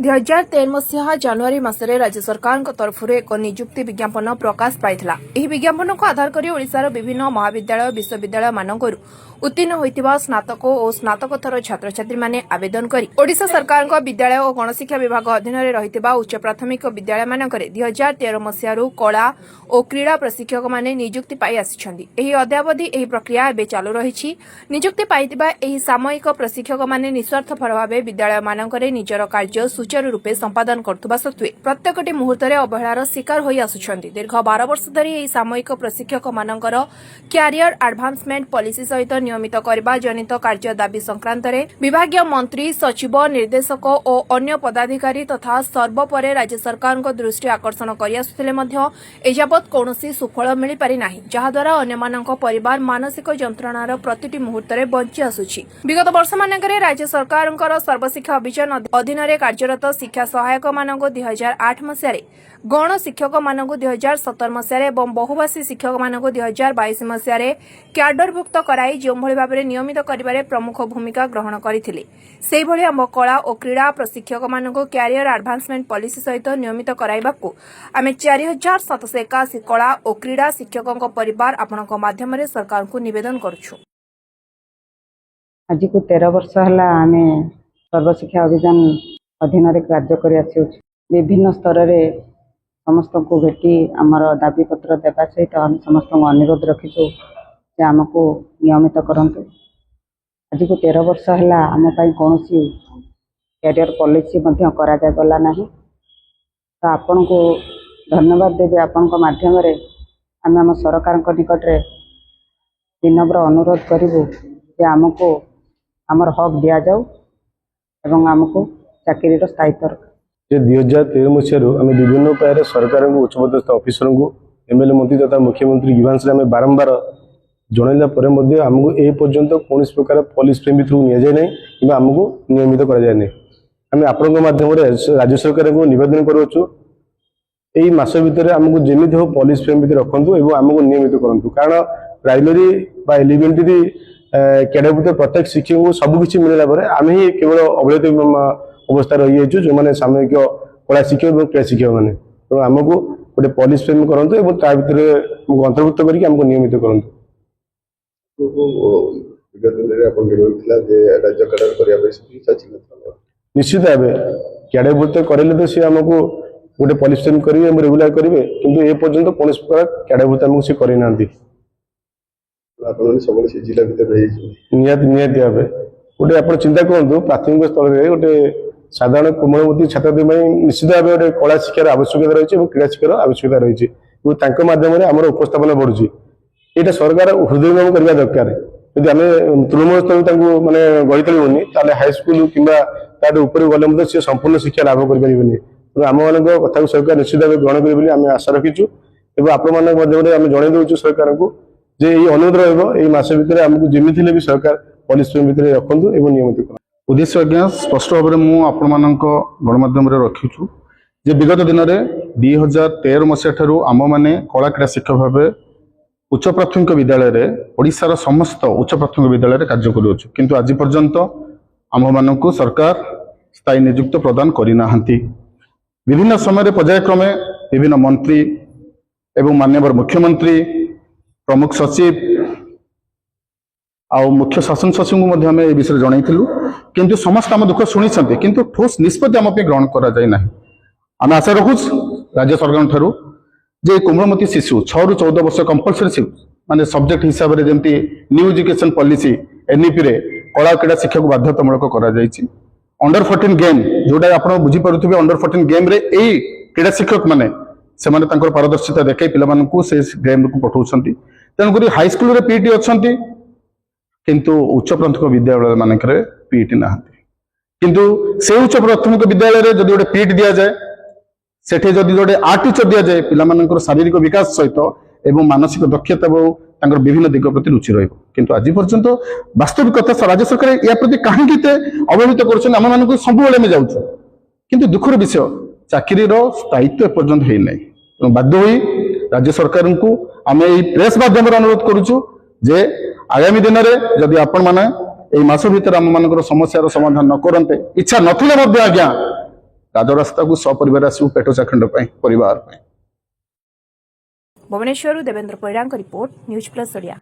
2013 मसीहा जानुआरी मासरे राज्य सरकार तरफ एक नियुक्ति विज्ञापन प्रकाश पाइथिला। एही विज्ञापन को आधार करी ओडिशार विभिन्न महाविद्यालय विश्वविद्यालय मानकरू उत्तीर्ण होइतिबा स्नातक और स्नातकोत्तर छात्र छात्री माने आवेदन करी ओडिशा सरकार विद्यालय और गणशिक्षा विभाग अधीन रहितिबा उच्च प्राथमिक विद्यालय मानकरे 2013 मसीहारू कला और क्रीड़ा प्रशिक्षक माने नियुक्ति पाई आसिछन्ती। एही अद्यावधि एही प्रक्रिया एबे चालू रहिछि। नियुक्ति पाइतिबा एही सामयिक प्रशिक्षक माने निस्वार्थपर भावे विद्यालय मानकरे निजर कार्य सुचारू रूपे संपादन करथुबा सत्वे प्रत्येकटी मुहूर्त अवहेलार शिकार होई आसुछन्ती। दीर्घ 12 वर्ष धरी एही सामयिक प्रशिक्षक मानकर क्यारियर एडवांसमेंट पॉलिसी सहित नियमित करबा जनित कार्य दाबी संक्रांत विभागीय मंत्री सचिव निर्देशक और अन्य पदाधिकारी तथा सर्वपरे राज्य सरकार दृष्टि आकर्षण करजाबत कौन सुफल मिल पारि नाही, जहाद्वारा अन्यमानक परिवार मानसिक जंत्रणार प्रतिटी मुहूर्त बंची आसुछि। विगत वर्ष मानकरे राज्य सरकार सर्वशिक्षा अभियान अधीन कार्यरत शिक्षा सहायक मानक 2008 मसीह गण शिक्षक मानक 2017 मसीह और बहुभाषी शिक्षक मानक 2022 मसीह क्याडरभुक्त कराई जो भाव में नियमित करिबारे प्रमुख भूमिका ग्रहण करथिले। सेहि भली आम कला और क्रीड़ा प्रशिक्षक मानक क्यारियर एडवांसमेंट पॉलिसी सहित नियमित कराइबाकू आमे 4781 कला और क्रीड़ा शिक्षकों परिवार आपणक माध्यम सरकार को निवेदन करूछु। आज को 13 वर्ष है आम सर्वशिक्षा अभियान अधीन कार्य कर विभिन्न स्तर में समस्त को भेटी आमर दाबी पत्र देवा सहित आम समस्त अनुरोध रखीचु जे आमको नियमित करंतु। आज को 13 वर्ष है आम कौन कैरियर पॉलिसी करा गला नहीं, तो आपण को धन्यवाद देवी। आपण माध्यम आम आम सरकार निकट में विनम्र अनुरोध करूँ जे आमको आमर हक दि जाऊ एवं आमको चाकरी स्थायित्व रख। 2013 मसीह आम विभिन्न उपाय सरकार को उच्चपदस्थ अफिसर को एमएलए मंत्री तथा मुख्यमंत्री गिवांश आम बारंबार जनइला आमको ए पर्यंत कौन प्रकार पॉलिसी फ्रेम भर नि जाए ना कि आमको नियमित कराए। आम आपण माध्यम राज्य सरकार को निवेदन करुचु यही मस भितर आमको जमी हो पॉलिसी फ्रेम भर रखु और आमको नियमित करूँ। कारण प्राइमरी बा एलिमेंटरी कैडर प्रत्येक शिक्षक को सबकि मिलला आम ही केवल अवहेलित अवस्था रही है जो मैंने सामयिक कला शिक्षक और क्रीड़ा शिक्षक मैंने तो आमको गोटे पॉलिसी फ्रेम करूँ और ता भर अंतर्भुक्त करके आमको नियमित करूँ। निश्चित भाव कैडरभुक्त करें तो सी आमको गोटे पॉलिसी फ्रेम करेंगे रेगुलर करेंगे कि ए पर्यंत कौन प्रकार कैडरभुक्त आमको सी करना निहती भाव गोटे आप चिंता करूँ प्राथमिक स्तर में गोटे साधारण कोमलमती छात्री निश्चित भाव गोटे कला शिक्षार आवश्यकता रही है क्रीड़ा शिक्षार आवश्यकता रही है माध्यम आम उपस्थापन बढ़ुची। यहाँ सरकार हृदयंगम करने दरकार यदि आम तृणमूल स्तर मानने गढ़ी तोलुनि हाईस्कल कि गले सी संपूर्ण शिक्षा लाभ करें। आम मान कथा सरकार निश्चित भाव ग्रहण करेंगे आम आशा रखीचु और आपण माध्यम जन दूसर सरकार को जे ये अनुरोध रस भितर आमको जमी भी सरकार पॉलिसी फ्रेम भितर रखु और नियमित कर उद्देश्य आज्ञा स्पष्ट भाव में मुझे गणमाध्यम रखीचु जे विगत दिन में 2013 मसीह आम मैंने कला क्रीड़ा शिक्षक भाव उच्च प्राथमिक विद्यालय ओडिशार समस्त उच्च प्राथमिक विद्यालय कार्य करुचु, किंतु आज पर्यंत आम मानक सरकार स्थायी नियुक्त प्रदान करना। विभिन्न समय पर्यायक्रमे विभिन्न मंत्री एवं माननीय मुख्यमंत्री प्रमुख सचिव आउ मुख्य शासन सचिव को आम विषय जनइलु, किंतु समस्त आम दुख शुणी किंतु ठोस निष्पत्ति आम ग्रहण करा। आम आशा रखु राज्य सरकार ठारू जे कोमलमती शिशु 6 ରୁ 14 वर्ष कंपलसरी माने सब्जेक्ट हिसाब से जमती न्यू एजुकेशन पॉलिसी एनईपी रे कला क्रीड़ा शिक्षा को बाध्यतामूलक करा जायछि। अंडर 14 गेम जोटा आप बुझी पारुथिबे अंडर 14 गेम रे एई क्रीड़ा शिक्षक माने सेमाने तांकर पारदर्शिता देखाई पिलामानकु से गेम को पठाउछंती। तेणुक हाई स्कूल रे पीटी अच्छी किंतु उच्च प्राथमिक विद्यालय मानक पीटी ना, किंतु से उच्च प्राथमिक विद्यालय जदि गोटे पीटी दि जाए सेठी जदि गोटे आर्ट टीचर दि जाए पिलामानकर शारीरिक विकास सहित एवं मानसिक दक्षता और विभिन्न दिग प्रति रुचि रहिबो। किंतु आज पर्यंत वास्तविक कथा राज्य सरकार या प्रति कहीं अवहेलित करछन आम मानक सब बेले में जाउछु, किंतु दुखर विषय चाकरी स्थायित्व एपर्यंत है ना। बाध्य हुई राज्य सरकार को आम यही प्रेस माध्यम अनुरोध करुचु जे आगामी दिन में जदि आपण माने मस भीतर आम मान समस्यार समाधान न करते इच्छा नथिले आज्ञा राजरास्ता को सपरिवार आसू पेट चाखंड परिवार। Bhubaneswar Devendra Parida report news plus Odia.